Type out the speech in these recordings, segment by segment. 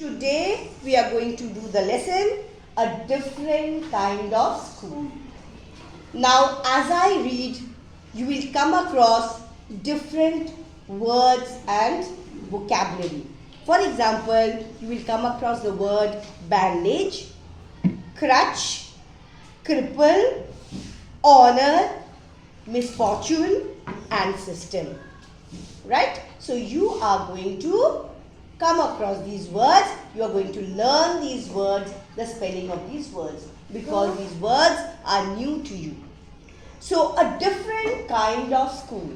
Today we are going to do the lesson, a different kind of school. Now as I read, you will come across different words and vocabulary. For example, you will come across the word bandage, crutch, cripple, honor, misfortune and system. Right? So you are going to come across these words. You are going to learn these words, the spelling of these words, because these words are new to you. So a different kind of school.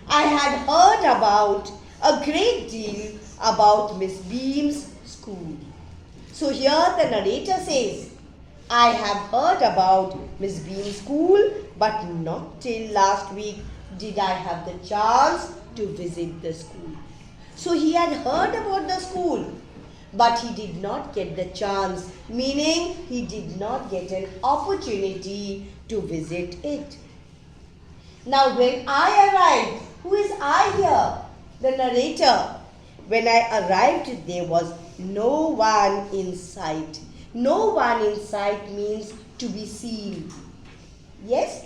I had heard about a great deal about Miss Beam's school. So here the narrator says, I have heard about Miss Beam's school, but not till last week did I have the chance to visit the school. So he had heard about the school, but he did not get the chance, meaning he did not get an opportunity to visit it. Now when I arrived, who is I here? The narrator. When I arrived, there was no one in sight. No one in sight means to be seen. Yes?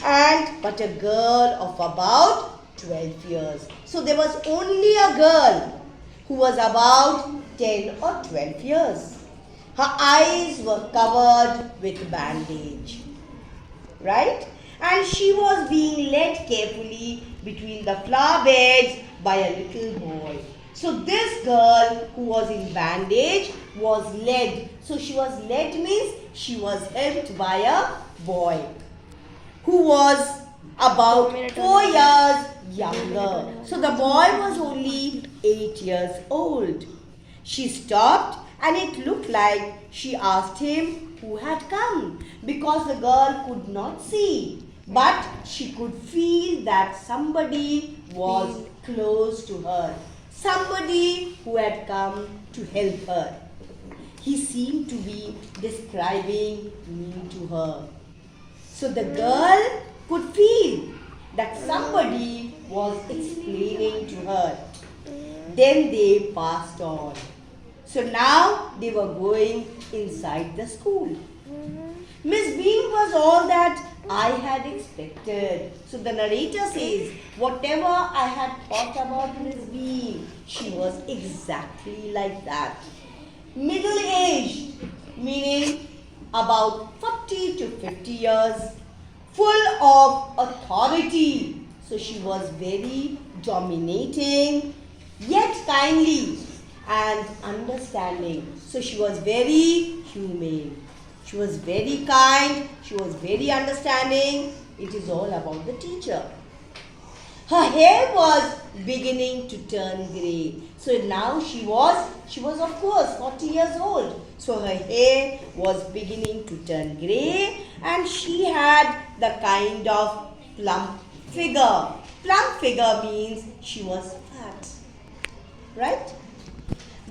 But a girl of about 12 years. So there was only a girl who was about 10 or 12 years. Her eyes were covered with bandage. Right? And she was being led carefully between the flower beds by a little boy. So this girl who was in bandage was led. So she was led means she was helped by a boy who was about 4 years younger. So the boy was only 8 years old. She stopped and it looked like she asked him who had come, because the girl could not see, but she could feel that somebody was close to her. Somebody who had come to help her. He seemed to be describing me to her. So the girl could feel that somebody was explaining to her. Then they passed on. So now they were going inside the school. Miss Beam was all that I had expected. So the narrator says, whatever I had thought about Miss Beam, she was exactly like that. Middle-aged, meaning about 40 to 50 years, full of authority. So she was very dominating, yet kindly and understanding. So she was very humane. She was very kind. She was very understanding. It is all about the teacher. Her hair was beginning to turn grey. So now she was of course 40 years old. So her hair was beginning to turn grey and she had the kind of plump figure. Plump figure means she was fat. Right?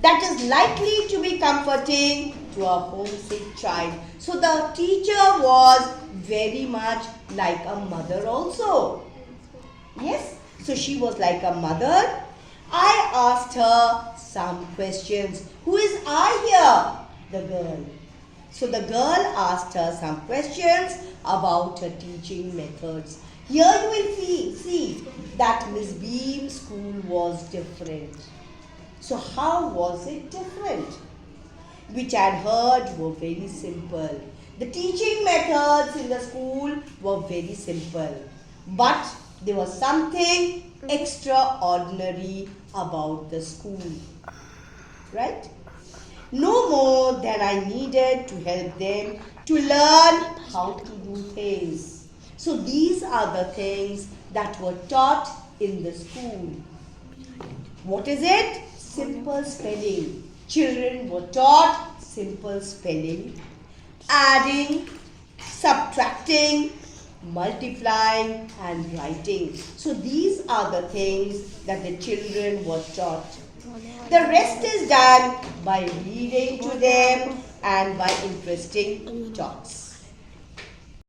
That is likely to be comforting to a homesick child. So the teacher was very much like a mother also. Yes? So she was like a mother. I asked her some questions. Who is I here? The girl. So the girl asked her some questions about her teaching methods. Here you will see that Miss Beam's school was different. So how was it different? Which I had heard were very simple. The teaching methods in the school were very simple. But there was something extraordinary about the school. Right? No more than I needed to help them to learn how to do things. So these are the things that were taught in the school. What is it? Simple spelling. Children were taught simple spelling, adding, subtracting, multiplying and writing. So these are the things that the children were taught. The rest is done by reading to them and by interesting talks.